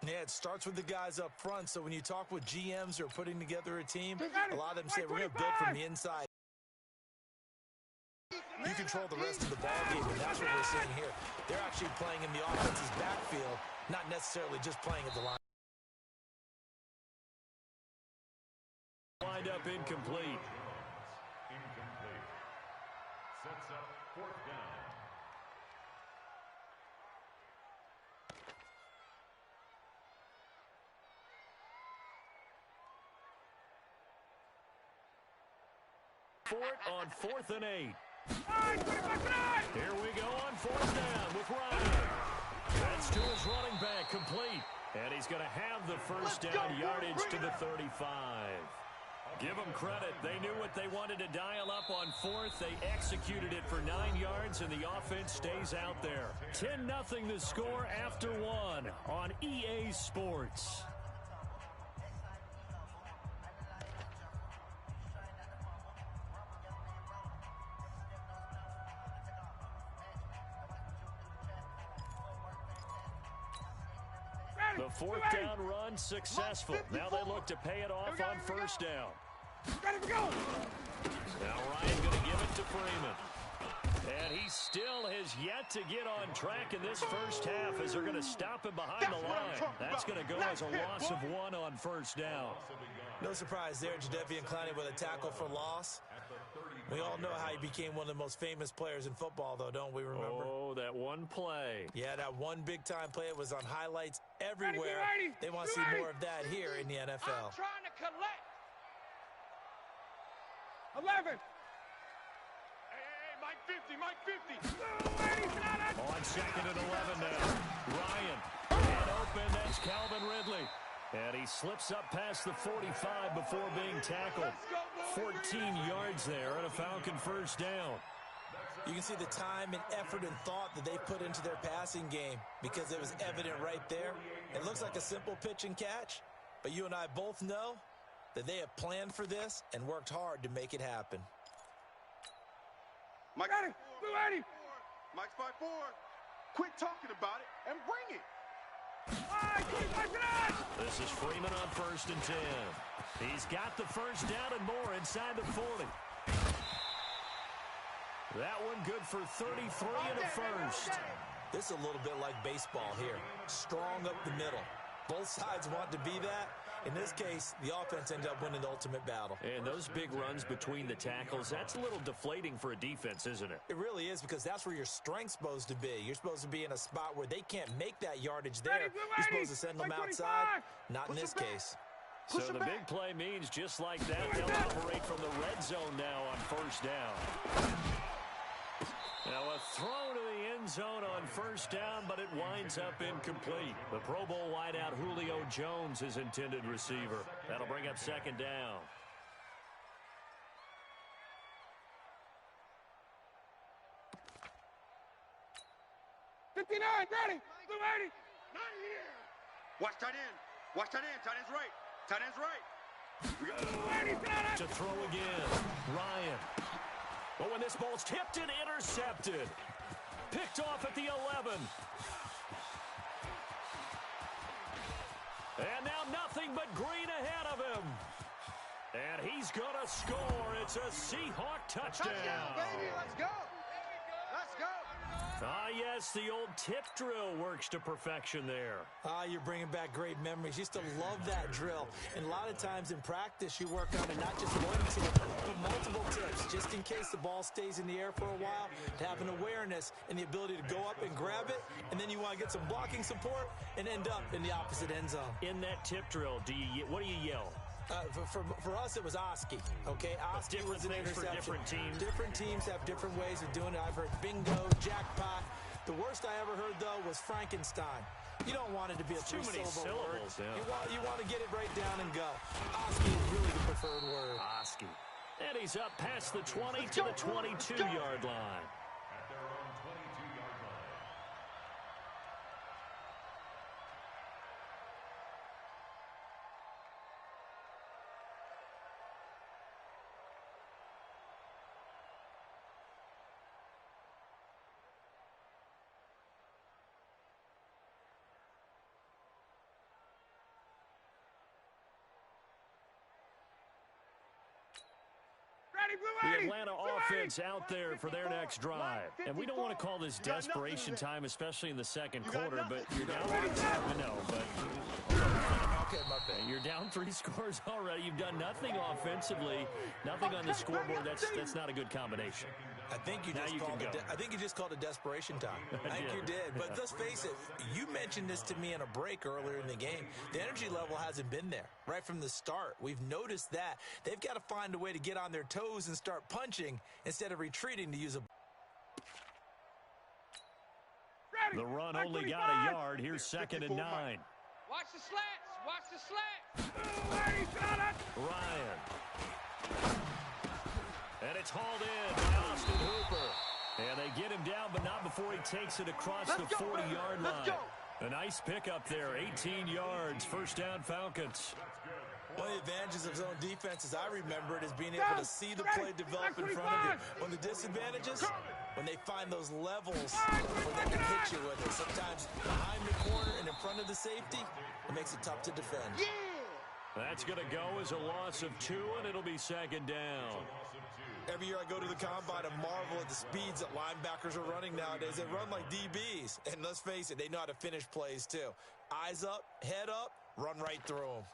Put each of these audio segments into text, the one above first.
Yeah, it starts with the guys up front. So when you talk with GMs who are putting together a team, a lot of them say we're going to build from the inside. You control the rest of the ball game, and that's what we're seeing here. They're actually playing in the offense's backfield, not necessarily just playing at the line. Wind up incomplete. Sets up 4th down. Fort on 4th and 8. Here we go on 4th down with Ryan. That's to his running back, complete. And he's going to have the first down yardage to the 35. Give them credit. They knew what they wanted to dial up on 4th. They executed it for 9 yards, and the offense stays out there. 10-0 the score after 1 on EA Sports. The 4th down run successful. Now they look to pay it off on 1st down. Now Ryan going to give it to Freeman. And he still has yet to get on track in this first half as they're going to stop him behind the line. That's going to go as a loss of 1 on 1st down. No surprise there, Jadeveon Clowney with a tackle for loss. We all know how he became one of the most famous players in football, though, don't we remember? Oh, that one play. Yeah, that one big-time play. It was on highlights everywhere. They want to see more of that here in the NFL. I'm trying to collect. 11. Hey, Mike 50, Mike 50. On 2nd and 11 now. Ryan, and open, that's Calvin Ridley. And he slips up past the 45 before being tackled. 14 yards there and a Falcon first down. You can see the time and effort and thought that they put into their passing game because it was evident right there. It looks like a simple pitch and catch, but you and I both know that they have planned for this and worked hard to make it happen. Mike, got it. Mike's by 4. Quit talking about it and bring it. This is Freeman on 1st and 10. He's got the first down and more inside the 40. That one good for 33 and a first. This is a little bit like baseball here. Strong up the middle. Both sides want to be that. In this case, the offense ended up winning the ultimate battle. And those big runs between the tackles, that's a little deflating for a defense, isn't it? It really is, because that's where your strength's supposed to be. You're supposed to be in a spot where they can't make that yardage there. You're supposed to send them outside. Not in this case. So the big play means just like that, they'll operate from the red zone now on 1st down. Now a throw to the end zone on 1st down, but it winds up incomplete. The Pro Bowl wideout Julio Jones is intended receiver. That'll bring up 2nd down. Blue 80. Not here. Watch tight end. Watch tight end. Tight end's right. Tight end's right. To throw again. Ryan. But when this ball's tipped and intercepted. Picked off at the 11. And now nothing but green ahead of him. And he's going to score. It's a Seahawk touchdown. Touchdown, baby. Let's go. Let's go. Ah, yes, the old tip drill works to perfection there. Ah, you're bringing back great memories. Used to love that drill. And a lot of times in practice, you work on it, not just one tip, but multiple tips, just in case the ball stays in the air for a while, to have an awareness and the ability to go up and grab it, and then you want to get some blocking support and end up in the opposite end zone. In that tip drill, what do you yell? For us, it was Oski. Okay, Oski was an interception. For different teams. Different teams have different ways of doing it. I've heard bingo, jackpot. The worst I ever heard, though, was Frankenstein. You don't want it to be a too many syllables. Yeah. You want to get it right down and go. Oski is really the preferred word. Oski. And he's up past the 20 to the 22-yard line. The Atlanta offense out there for their next drive. And we don't want to call this desperation time, especially in the second quarter, but you're down. I know, but Okay, my bad. you're down 3 scores already. You've done nothing offensively, nothing on the scoreboard. That's not a good combination. I think you just called it desperation time. I think you did. But let's face it, you mentioned this to me in a break earlier in the game. The energy level hasn't been there right from the start. We've noticed that. They've got to find a way to get on their toes and start punching instead of retreating to use a... The run only got a yard. Here's 2nd and 9. Watch the slats. Watch the slats. Ryan. And it's hauled in by Austin Hooper. And they get him down, but not before he takes it across the 40-yard line. A nice pickup there, 18 yards, 1st down Falcons. One of the advantages of zone defense, as I remember it, is being able to see the play develop in front of you. One of the disadvantages, when they find those levels where they can hit you with it. Sometimes behind the corner and in front of the safety, it makes it tough to defend. That's going to go as a loss of 2, and it'll be 2nd down. Every year I go to the combine and marvel at the speeds that linebackers are running nowadays. They run like DBs. And let's face it, they know how to finish plays too. Eyes up, head up, run right through them.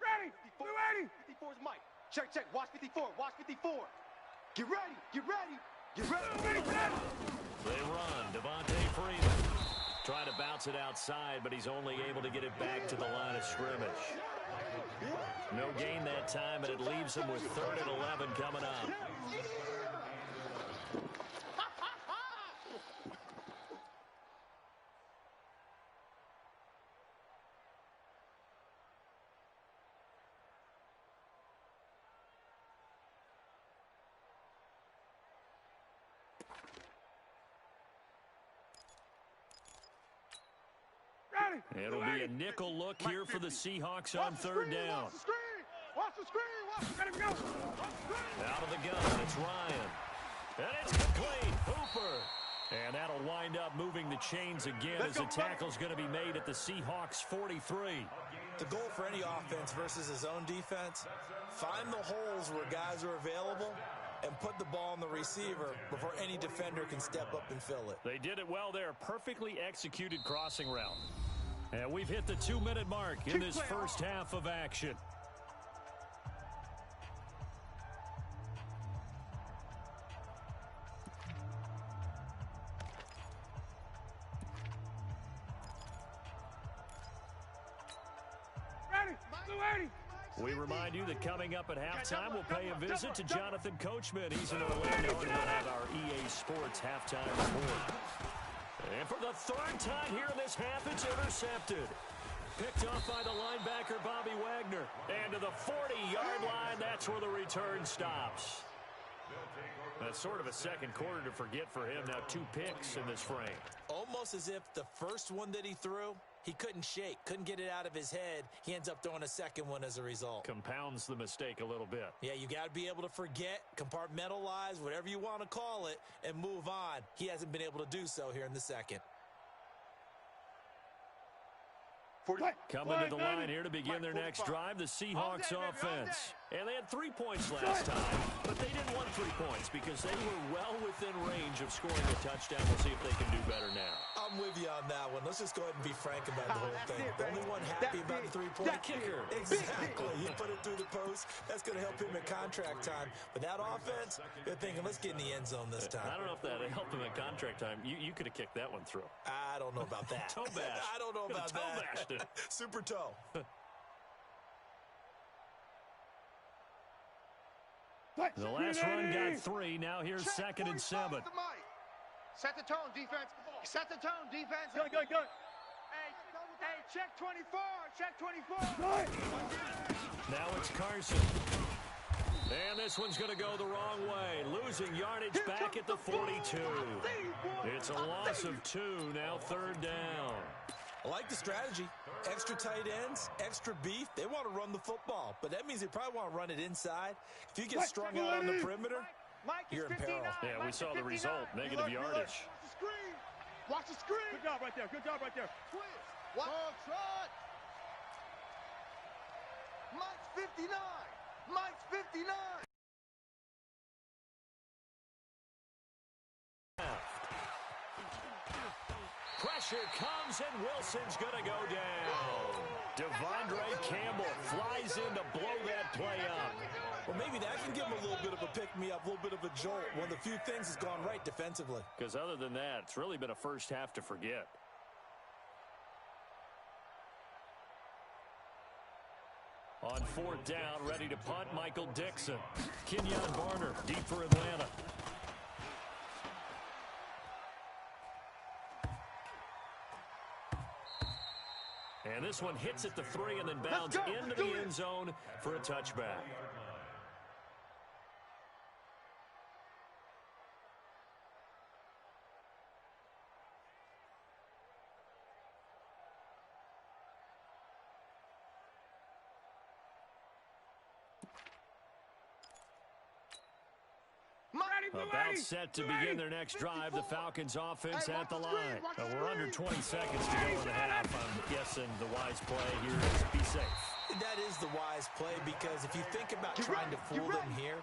Ready! 54 is Mike. Check, check. Watch 54. Watch 54. Get ready. Get ready. Get ready. They run. Devontae Freeman. Trying to bounce it outside, but he's only able to get it back to the line of scrimmage. No gain that time, and it leaves him with 3rd and 11 coming up. It'll be a nickel look here for the Seahawks on 3rd down. Watch the screen. Let him go. Out of the gun, it's Ryan. And it's complete. Hooper. And that'll wind up moving the chains again as the tackle's going to be made at the Seahawks 43. The goal for any offense versus a zone defense, find the holes where guys are available and put the ball on the receiver before any defender can step up and fill it. They did it well there. Perfectly executed crossing route. And we've hit the 2-minute mark in this first half of action. We remind you that coming up at halftime, we'll pay a visit to Jonathan Coachman. He's in Orlando, and we'll have our EA Sports halftime report. And for the 3rd time here in this half, it's intercepted. Picked off by the linebacker, Bobby Wagner. And to the 40-yard line, that's where the return stops. That's sort of a second quarter to forget for him. Now 2 picks in this frame. Almost as if the first one that he threw, he couldn't shake, couldn't get it out of his head. He ends up throwing a second one as a result. Compounds the mistake a little bit. Yeah, you got to be able to forget, compartmentalize, whatever you want to call it, and move on. He hasn't been able to do so here in the second. Coming to the line here to begin their next drive, the Seahawks offense. And they had 3 points last time, but they didn't want 3 points because they were well within range of scoring a touchdown. We'll see if they can do better now. I'm with you on that one. Let's just go ahead and be frank about the whole thing. The only one happy about the 3-point kicker. Exactly. He put it through the post. That's going to help him in contract time. But that offense, they're thinking, let's get in the end zone this time. I don't know if that helped him in contract time. You could have kicked that one through. I don't know about that. Toe bash. I don't know about toe that. bashed it. Super toe. The last run got 3. Now here's 2nd and 7. Set the tone, defense. Set the tone, defense. Go. Hey, check 24. Check 24. Now it's Carson. And this one's going to go the wrong way. Losing yardage back at the 42. It's a loss of 2. Now 3rd down. I like the strategy. Extra tight ends, extra beef. They want to run the football, but that means they probably want to run it inside. If you get strung out on the perimeter, you're in peril. Yeah, we saw the result. Negative yardage. Watch the screen. Good job right there. What? Trot! Mike's 59. Mike's 59. Pressure comes, and Wilson's going to go down. Devondre Campbell flies in to blow that play up. Well, maybe that can give him a little bit of a pick-me-up, a little bit of a jolt. One of the few things has gone right defensively. Because other than that, it's really been a first half to forget. On fourth down, ready to punt, Michael Dixon. Kenyon Barner, deep for Atlanta. And this one hits at the 3 and then bounds into the end zone for a touchback. About set to begin their next drive. The Falcons offense at the line. We're under 20 seconds to go in the half. I'm guessing the wise play here is be safe. That is the wise play, because if you think about trying to fool them here,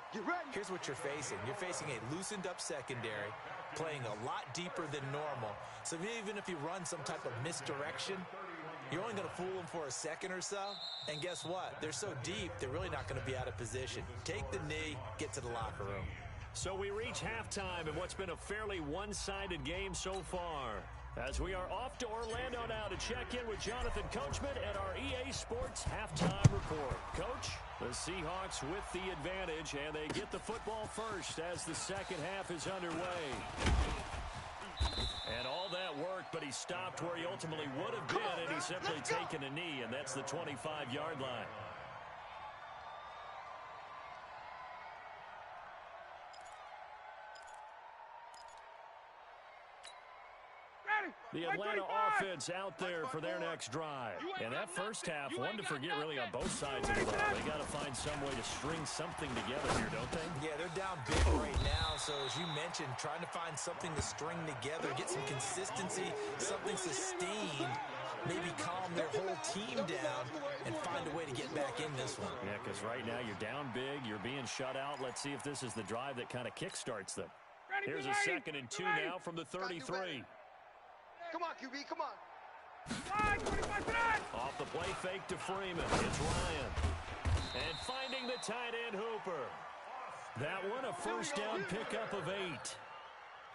here's what you're facing. You're facing a loosened up secondary, playing a lot deeper than normal. So even if you run some type of misdirection, you're only going to fool them for a second or so. And guess what? They're so deep, they're really not going to be out of position. Take the knee, get to the locker room. So we reach halftime in what's been a fairly one-sided game so far. As we are off to Orlando now to check in with Jonathan Coachman at our EA Sports Halftime Report. Coach, the Seahawks with the advantage, and they get the football first as the second half is underway. And all that worked, but he stopped where he ultimately would have been, and he's simply taken a knee, and that's the 25-yard line. The Atlanta offense out there for their next drive. And that first half, one to forget really on both sides of the ball. They got to find some way to string something together here, don't they? Yeah, they're down big right now. So as you mentioned, trying to find something to string together, get some consistency, something sustained, maybe calm their whole team down and find a way to get back in this one. Yeah, because right now you're down big, you're being shut out. Let's see if this is the drive that kind of kickstarts them. Here's a 2nd and 2 now from the 33. Come on, QB, come on. Off the play fake to Freeman. It's Ryan. And finding the tight end Hooper. That one a first down pickup of 8.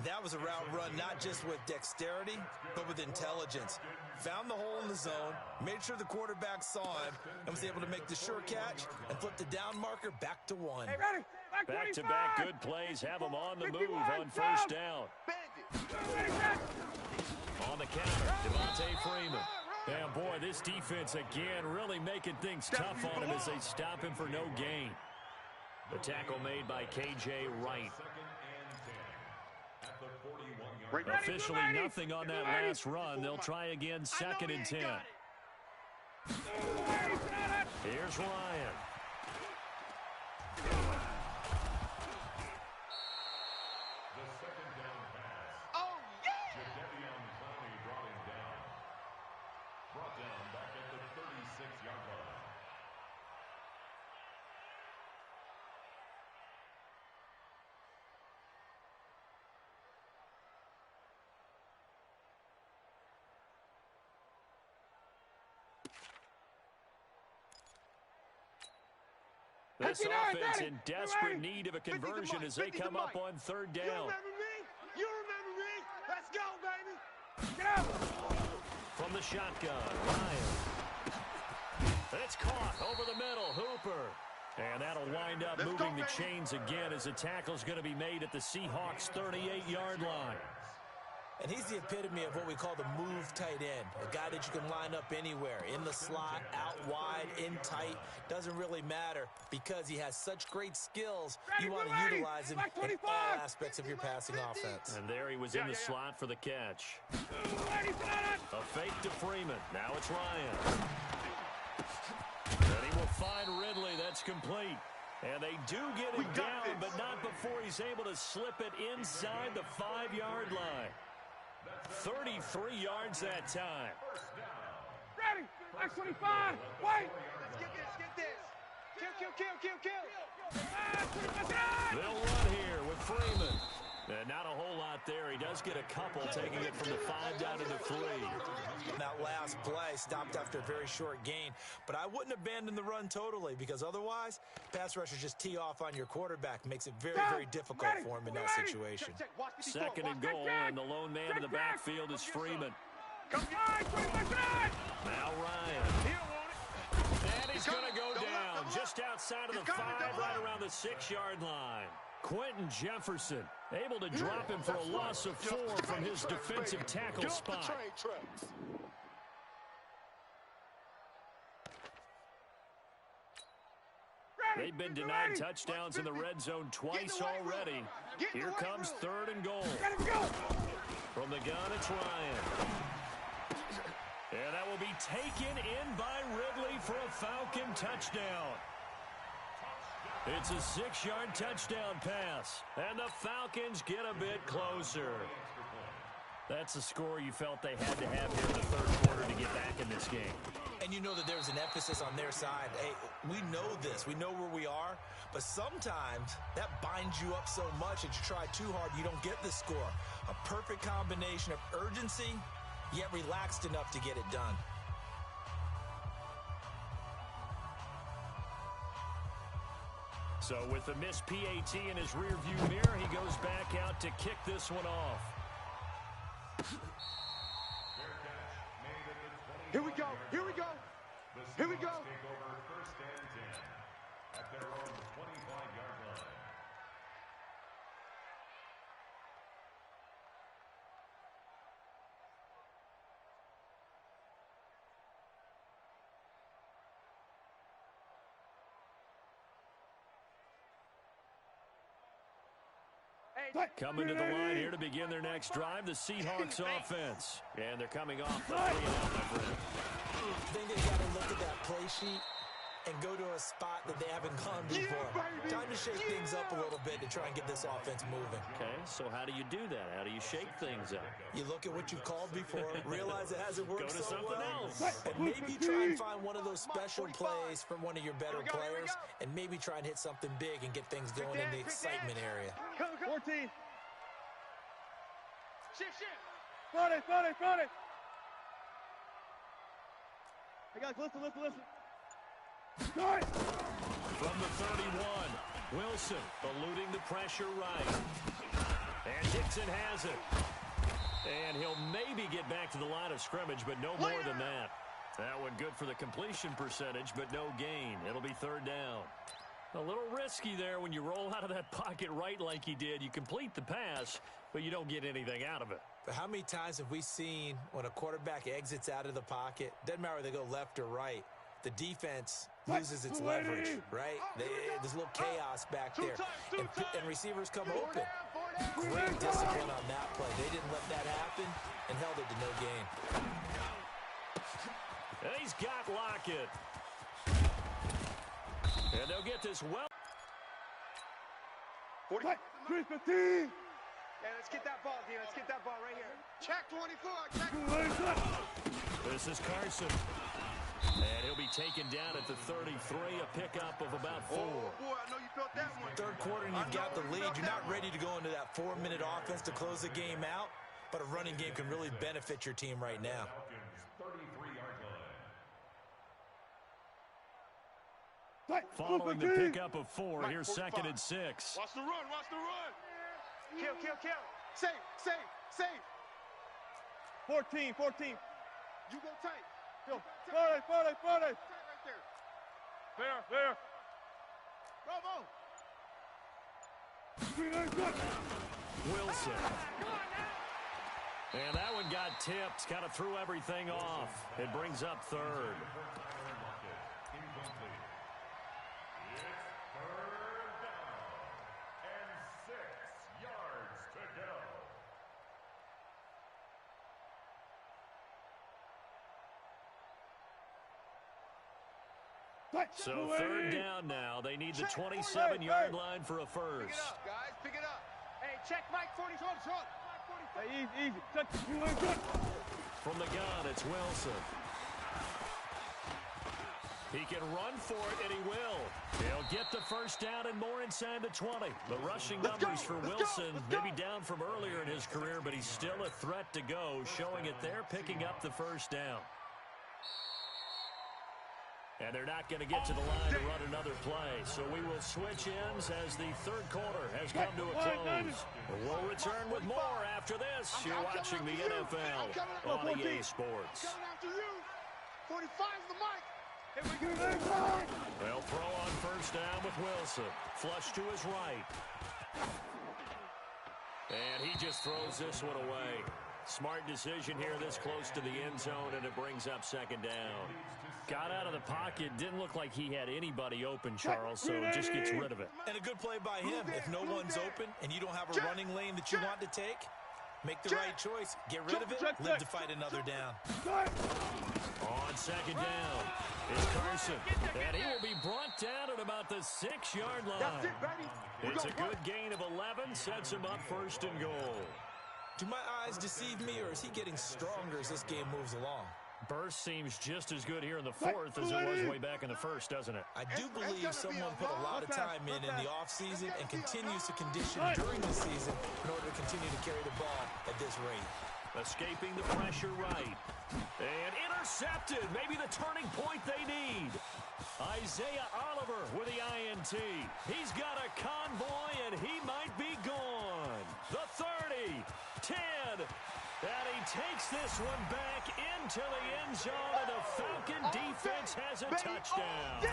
That was a route run not just with dexterity, but with intelligence. Found the hole in the zone, made sure the quarterback saw him, and was able to make the sure catch and flip the down marker back to 1. Hey, ready? Back-to-back good plays have them on the move on first down. On the counter, Devontae Freeman. And boy, this defense again really making things tough on him as they stop him for no gain. The tackle made by K.J. Wright. Officially nothing on that last run. They'll try again, 2nd and 10. Here's Ryan. This offense in desperate need of a conversion as they come up on 3rd down. You remember me? You remember me? Let's go, baby. Get out. From the shotgun, Ryan. It's caught over the middle, Hooper. And that'll wind up moving the chains again as the tackle's going to be made at the Seahawks' 38-yard line. And he's the epitome of what we call the move tight end, a guy that you can line up anywhere, in the slot, out wide, in tight, doesn't really matter because he has such great skills. You want to utilize him in all aspects of your passing offense. And there he was in the slot for the catch. A fake to Freeman. Now it's Ryan. And he will find Ridley. That's complete. And they do get him down, but not before he's able to slip it inside the 5-yard line. 33 yards that time. X25. Wait. Let's get this. Kill. They'll run here with Freeman. And not a whole lot there. He does get a couple, taking it from the 5 down to the 3. That last play stopped after a very short gain, but I wouldn't abandon the run totally, because otherwise pass rushers just tee off on your quarterback. Makes it very, very difficult for him in that situation. Second and goal, and the lone man in the backfield is Freeman. Come on, 25. Now Ryan. And he's going to go down just outside of the 5, right around the 6-yard line. Quentin Jefferson able to drop him for a loss of 4 from his defensive tackle spot. They've been denied touchdowns in the red zone twice already. Here comes 3rd and goal. From the gun, it's Ryan. And that will be taken in by Ridley for a Falcon touchdown. It's a 6-yard touchdown pass, and the Falcons get a bit closer. That's a score you felt they had to have here in the 3rd quarter to get back in this game. And you know that there's an emphasis on their side. Hey, we know this. We know where we are. But sometimes that binds you up so much that you try too hard, you don't get the score. A perfect combination of urgency, yet relaxed enough to get it done. So with the missed PAT in his rearview mirror, he goes back out to kick this one off. Here we go. Take over 1st and 10 at their own 25-yard line. Coming to the line here to begin their next drive, the Seahawks offense. And they're coming off the 3-and-out, my friend. I think they've got to look at that play sheet and go to a spot that they haven't gone before. Time to shake things up a little bit to try and get this offense moving. Okay, so how do you do that? How do you shake things up? You look at what you've called before, realize it hasn't worked Go to so something well, else. and maybe try and find one of those special plays from one of your better players, and maybe try and hit something big and get things going in the excitement area. 14. Shift. 40. Hey, guys, listen. Start. From the 31, Wilson eluding the pressure right. And Dixon has it. And he'll maybe get back to the line of scrimmage, but no more than that. That one good for the completion percentage, but no gain. It'll be 3rd down. A little risky there when you roll out of that pocket right like he did. You complete the pass, but you don't get anything out of it. But how many times have we seen when a quarterback exits out of the pocket, doesn't matter whether they go left or right, the defense loses its leverage, right? There's a little chaos back there. And receivers come open. Great discipline on that play. They didn't let that happen and held it to no gain. And he's got Lockett. And they'll get this well. 3-15. Yeah, let's get that ball, D. Let's get that ball right here. Check 24. This is Carson. And he'll be taken down at the 33, a pickup of about 4. Oh, boy, I know you felt that one. 3rd quarter and you've got the lead. You're not ready to go into that 4-minute offense to close the game out, but a running game can really benefit your team right now. 33-yard line. Following the pickup of 4, here's 2nd and 6. Watch the run. Kill. Save. 14. You go tight. 40. Tight right there. There. Bravo. Wilson. And that one got tipped. Kind of threw everything off. It brings up 3rd. Incomplete. It's 3rd down and 6 yards to go. So 3rd down now. They need the 27-yard line for a first. Pick it up, guys. Pick it up. Hey, check Mike 40. Short. Hey, easy. Touch. From the gun, it's Wilson. He can run for it, and he will. He'll get the first down and more inside the 20. The rushing numbers for Wilson, maybe down from earlier in his career, but he's still a threat to go, showing it there, picking up the first down. And they're not going to get to the line to run another play. So we will switch ends as the third quarter has come to a close. We'll return with more after this. You're watching the NFL on EA Sports. Coming after you. 45's the mic. They'll throw on first down with Wilson. Flush to his right. And he just throws this one away. Smart decision here this close to the end zone, and it brings up second down. Got out of the pocket. Didn't look like he had anybody open, Charles, so just gets rid of it. And a good play by him. If no one's open and you don't have a running lane that you want to take, make the right choice. Get rid of it. Live to fight another down. On second down is Carson. And he will be brought down at about the 6-yard line. That's it, baby. It's a good gain of 11. Sets him up first and goal. Do my eyes deceive me, or is he getting stronger as this game moves along? Burst seems just as good here in the fourth as it was way back in the first, doesn't it? I do believe someone put a lot of time in the offseason and continues to condition during the season in order to continue to carry the ball at this rate. Escaping the pressure right. And intercepted. Maybe the turning point they need. Isaiah Oliver with the INT. He's got a convoy, and he might be gone. The 30, 10, and he takes this one back into the end zone, and the Falcon defense has a touchdown.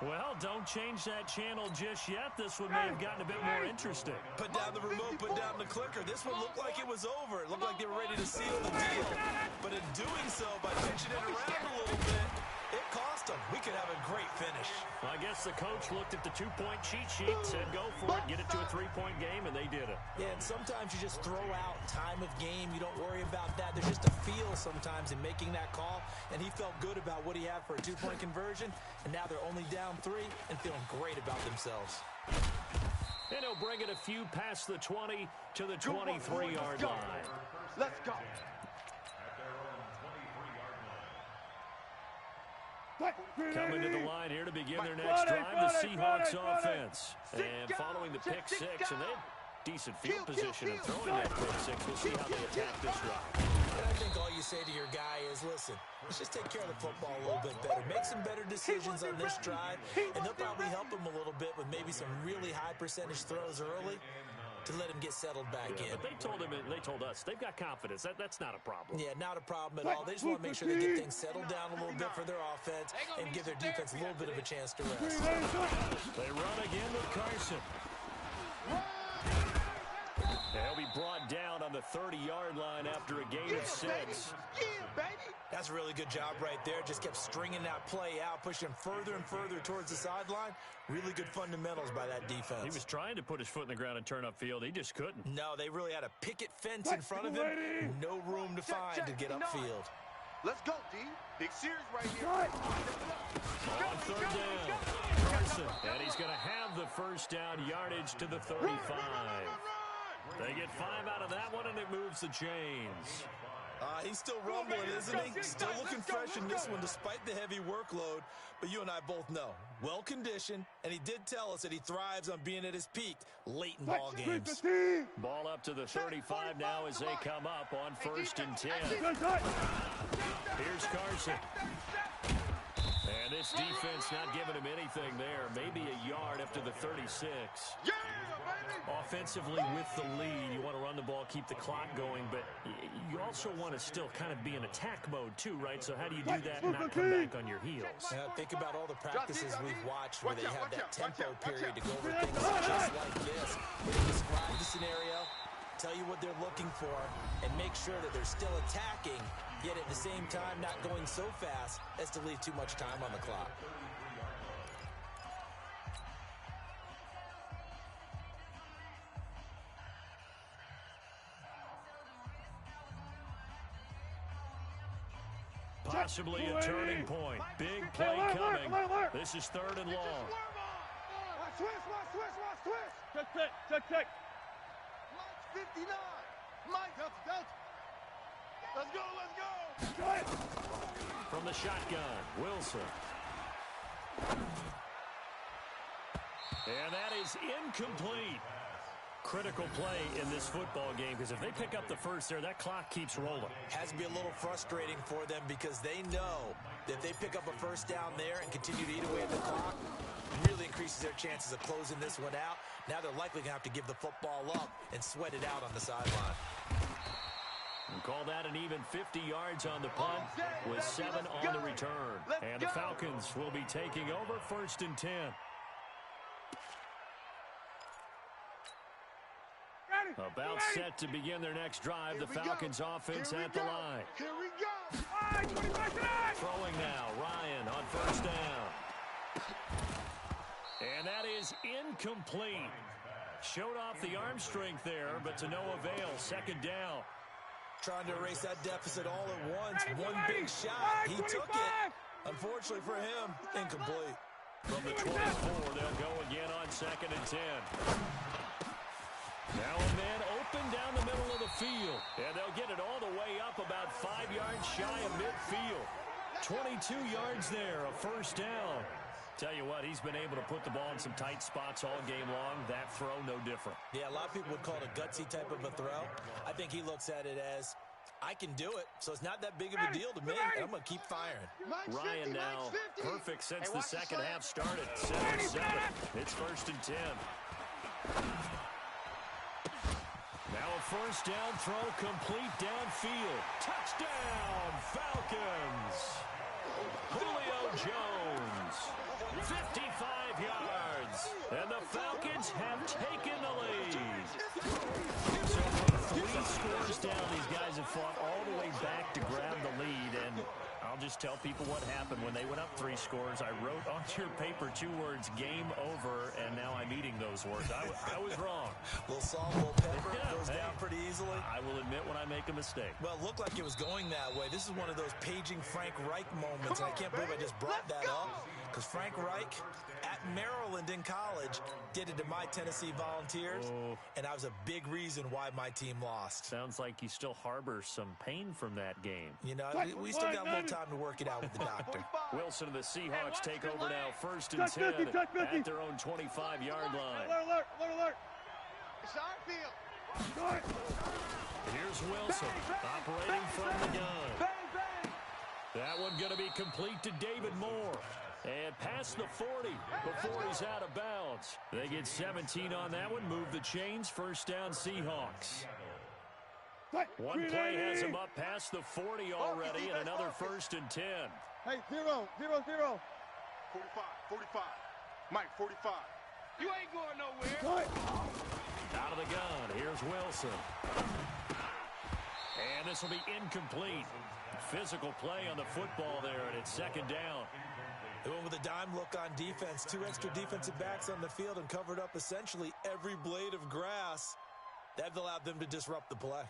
Well, don't change that channel just yet. This one may have gotten a bit more interesting. Put down the remote, put down the clicker. This one looked like it was over. It looked like they were ready to seal the deal. But in doing so, by pitching it around a little bit, it cost them. We could have a great finish. Well, I guess the coach looked at the two-point cheat sheet, said go for it, get it to a three-point game, and they did it. Yeah, and sometimes you just throw out time of game. You don't worry about that. There's just a feel sometimes in making that call, and he felt good about what he had for a two-point conversion, and now they're only down 3 and feeling great about themselves. And he'll bring it a few past the 20 to the 23-yard line. Let's go. Coming to the line here to begin their next drive, the Seahawks offense. And following the pick six, and they had decent field position and throwing that pick six. We'll see how they attack this drive. And I think all you say to your guy is, listen, let's just take care of the football a little bit better. Make some better decisions on this drive, and they'll probably help him a little bit with maybe some really high percentage throws early to let him get settled back in. But they told us they've got confidence. That's not a problem. Yeah, not a problem at all. They just want to make sure they get things settled down a little bit for their offense and give their defense a little bit of a chance to rest. They run again with Carson. They'll be brought down on the 30-yard line after a gain of 6. That's a really good job right there. Just kept stringing that play out, pushing him further and further towards the sideline. Really good fundamentals by that defense. He was trying to put his foot in the ground and turn upfield. He just couldn't. No, they really had a picket fence in front of him. No room to find to get upfield. Let's go, D. Big Sears right here. On third down, Carson. And he's going to have the first down yardage to the 35. They get 5 out of that one, and it moves the chains. He's still rumbling, isn't he? Still looking fresh in this one despite the heavy workload. But you and I both know, well-conditioned, and he did tell us that he thrives on being at his peak late in ball games. Ball up to the 35 now as they come up on first and 10. Here's Carson. And this defense not giving him anything there. Maybe a yard up to the 36. Offensively with the lead, you want to run the ball, keep the clock going, but you also want to still kind of be in attack mode too, right? So how do you do that and not come back on your heels? Think about all the practices we've watched where they have that tempo period to go over things just like this. Where they describe the scenario, tell you what they're looking for, and make sure that they're still attacking, yet at the same time not going so fast as to leave too much time on the clock. Possibly a turning point. Big play coming. This is third and long. Watch twist. Check. 59. Mike. Delta. Let's go, let's go. From the shotgun, Wilson. And that is incomplete. Critical play in this football game, because if they pick up the first there, that clock keeps rolling. Has to be a little frustrating for them because they know that if they pick up a first down there and continue to eat away at the clock, it really increases their chances of closing this one out. Now they're likely going to have to give the football up and sweat it out on the sideline. And call that an even 50 yards on the punt with 7 on the return. And the Falcons will be taking over 1st and 10. About set to begin their next drive. The Falcons offense at the line. Here we go. All right, 25 tonight. Throwing now, Ryan on 1st down. And that is incomplete. Showed off the arm strength there, but to no avail. 2nd down. Trying to erase that deficit all at once. One big shot. He took it. Unfortunately for him, incomplete. From the 24, they'll go again on 2nd and 10. Now a man open down the middle of the field. And they'll get it all the way up about 5 yards shy of midfield. 22 yards there, a 1st down. Tell you what, he's been able to put the ball in some tight spots all game long. That throw, no different. Yeah, a lot of people would call it a gutsy type of a throw. I think he looks at it as, I can do it, so it's not that big of a deal to me. I'm going to keep firing. Ryan now, perfect since the second half started. 7-7. It's 1st and 10. Now a 1st down throw, complete downfield. Touchdown, Falcons. Julio Jones, 55 yards. And the Falcons have taken the lead. So from 3 scores down, these guys have fought all the way back to grab the lead. And I'll just tell people what happened when they went up 3 scores. I wrote on your paper 2 words, game over, and now I'm eating those words. I was wrong. Little salt, little pepper, goes down pretty easily. I will admit when I make a mistake. Well, it looked like it was going that way. This is one of those paging Frank Reich moments, and I can't believe I just brought that up, because Frank Reich at Maryland in college did it to my Tennessee Volunteers, and that was a big reason why my team lost. Sounds like you still harbor some pain from that game. You know, we still got a little time to work it out with the doctor. Wilson and the Seahawks take over now, 1st and 10 at their own 25-yard line. Alert, alert, alert. It's our field. Here's Wilson operating from the gun. That one going to be complete to David Moore. And past the 40 before he's out of bounds. They get 17 on that one. Move the chains. 1st down, Seahawks. One play has him up past the 40 already, and another 1st and 10. Hey, 0, 0, 0. 45, 45. Mike, 45. You ain't going nowhere. Out of the gun, here's Wilson. And this will be incomplete. Physical play on the football there, and it's 2nd down. They went with a dime look on defense. 2 extra defensive backs on the field and covered up essentially every blade of grass. That allowed them to disrupt the play.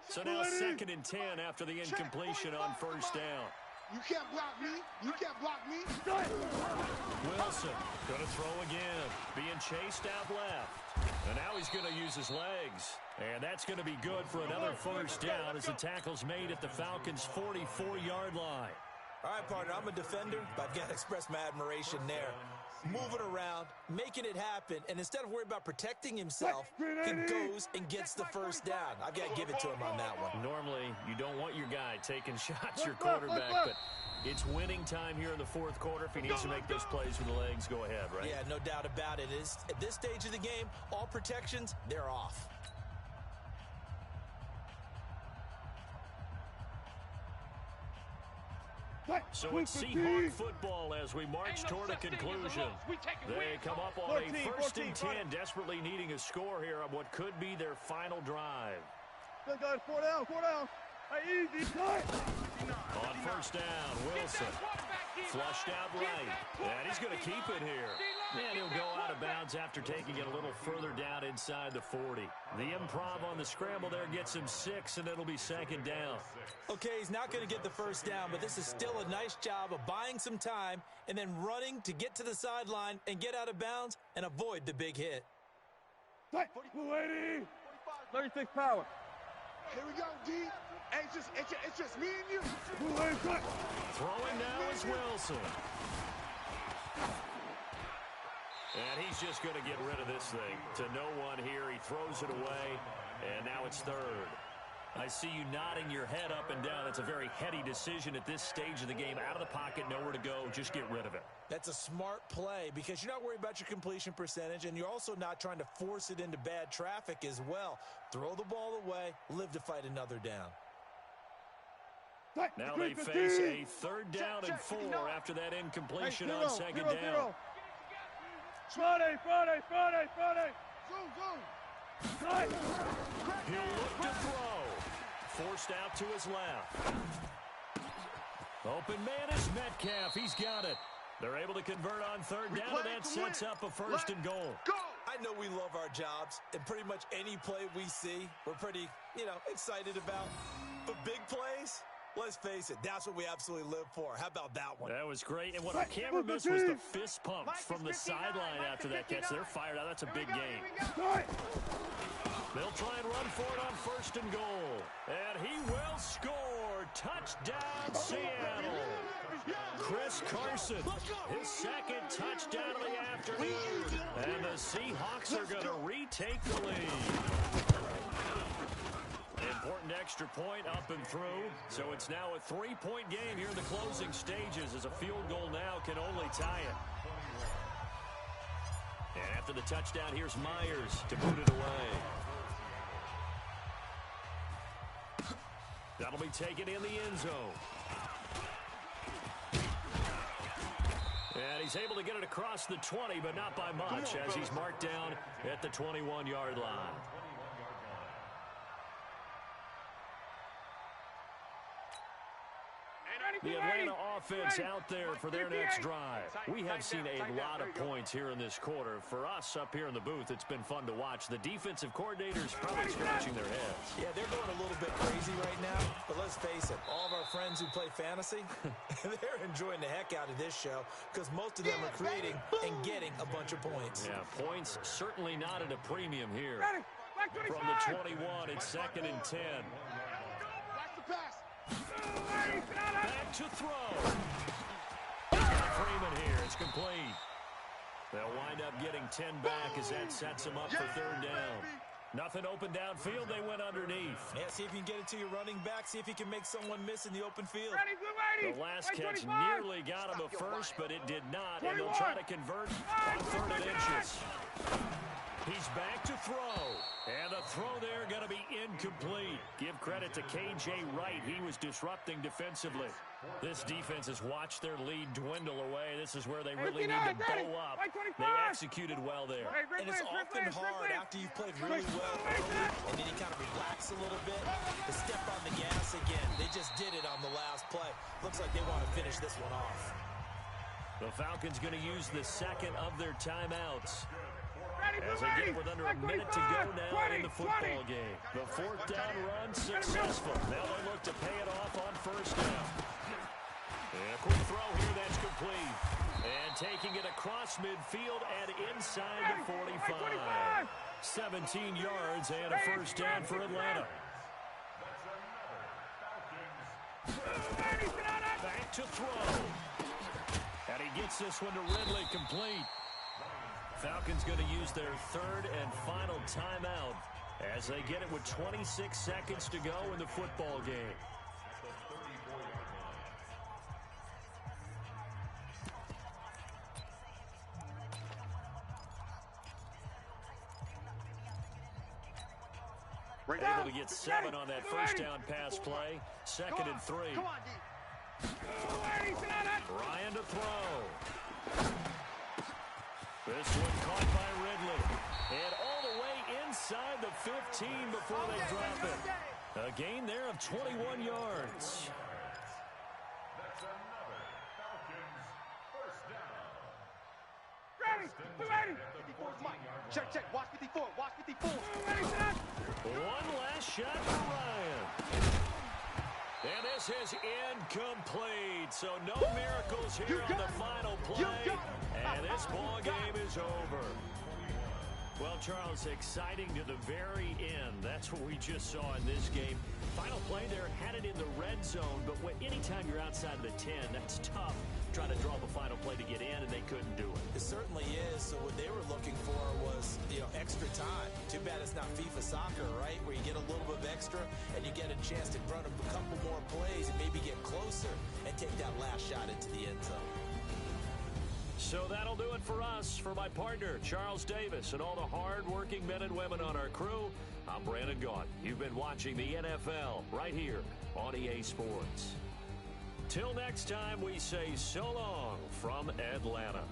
So now 2nd and 10 after the incompletion on 1st down. You can't block me. You can't block me. Wilson going to throw again. Being chased out left. And now he's going to use his legs. And that's going to be good for another 1st down as the tackle's made at the Falcons' 44-yard line. All right, partner, I'm a defender, but I've got to express my admiration there. Moving around, making it happen, and instead of worrying about protecting himself, he goes and gets the 1st down. I've got to give it to him on that one. Normally, you don't want your guy taking shots, your quarterback, but it's winning time here in the 4th quarter. If he needs to make those plays with the legs, go ahead, right? Yeah, no doubt about it. At this stage of the game, all protections, they're off. So it's Seahawk football as we march toward a conclusion. They come up on a 1st and 10, desperately needing a score here on what could be their final drive. Good, guys, 4 down, 4 down. On first down, Wilson. Flushed out right. And he's going to keep it here. And he'll go out of bounds after taking it a little further down inside the 40. The improv on the scramble there gets him 6, and it'll be second down. Okay, he's not going to get the first down, but this is still a nice job of buying some time and then running to get to the sideline and get out of bounds and avoid the big hit. 36 power. Here we go, D. Hey, it's just me and you. Throwing now is Wilson. And he's just going to get rid of this thing to no one here. He throws it away, and now it's third. I see you nodding your head up and down. That's a very heady decision at this stage of the game. Out of the pocket, nowhere to go. Just get rid of it. That's a smart play because you're not worried about your completion percentage, and you're also not trying to force it into bad traffic as well. Throw the ball away, live to fight another down. Now they face a third down and 4 after that incompletion on second down. Friday. He'll look to throw. Forced out to his left. Open man is Metcalf. He's got it. They're able to convert on third down, and that sets up a first and goal. I know we love our jobs, and pretty much any play we see, we're pretty, excited about. But big plays, let's face it, that's what we absolutely live for. How about that one? That was great. And what I can't miss was the fist pump from the sideline after that catch. They're fired out. That's a big game. They'll try and run for it on first and goal. And he will score. Touchdown, Seattle. Chris Carson, his second touchdown of the afternoon. And the Seahawks are going to retake the lead. Important extra point up and through. So it's now a 3-point game here in the closing stages, as a field goal now can only tie it. And after the touchdown, here's Myers to put it away. That'll be taken in the end zone. And he's able to get it across the 20, but not by much, as he's marked down at the 21-yard line. The Atlanta offense out there for their next drive. We have seen a lot of points here in this quarter. For us up here in the booth, it's been fun to watch. The defensive coordinators probably scratching their heads. Yeah, they're going a little bit crazy right now. But let's face it, all of our friends who play fantasy, they're enjoying the heck out of this show because most of them are creating and getting a bunch of points. Yeah, points certainly not at a premium here. From the 21, it's 2nd and 10. Back to throw. Freeman here. It's complete. They'll wind up getting 10 back as that sets them up for third down. Nothing open downfield. They went underneath. Yeah, see if you can get it to your running back. See if you can make someone miss in the open field. The last catch nearly got him a first, but it did not. And they'll try to convert on 3rd and inches. He's back to throw. And the throw there going to be incomplete. Give credit to K.J. Wright. He was disrupting defensively. This defense has watched their lead dwindle away. This is where they really need to bow up. They executed well there. And it's often hard after you've played really well early and then you kind of relax a little bit to step on the gas again. They just did it on the last play. Looks like they want to finish this one off. The Falcons going to use the second of their timeouts as they get it with under a minute to go now in the football game. The 4th down run successful. Now they look to pay it off on first down. And a quick throw here that's complete. And taking it across midfield and inside the 45. 17 yards and a first down for Atlanta. Back to throw. And he gets this one to Ridley, complete. Falcons going to use their 3rd and final timeout as they get it with 26 seconds to go in the football game. Able to get 7 on that first down pass play. 2nd and 3. Ryan to throw. This one caught by Ridley. And all the way inside the 15 before they drop it. A gain there of 21 yards. That's another Falcons first down. Ready. Who ready? 54's Mike. Check, check. Watch 54. Watch 54. Who ready, son? One last shot for Ryan. And this is incomplete. So no miracles here on the final play. And this ball game is over. Well, Charles, exciting to the very end. That's what we just saw in this game. Final play there, had it in the red zone, but anytime you're outside of the 10, that's tough trying to draw the final play to get in, and they couldn't do it. It certainly is. So what they were looking for was, extra time. Too bad it's not FIFA soccer, right, where you get a little bit of extra and you get a chance to run a couple more plays and maybe get closer and take that last shot into the end zone. So that'll do it for us. For my partner, Charles Davis, and all the hard-working men and women on our crew, I'm Brandon Gault. You've been watching the NFL right here on EA Sports. Till next time, we say so long from Atlanta.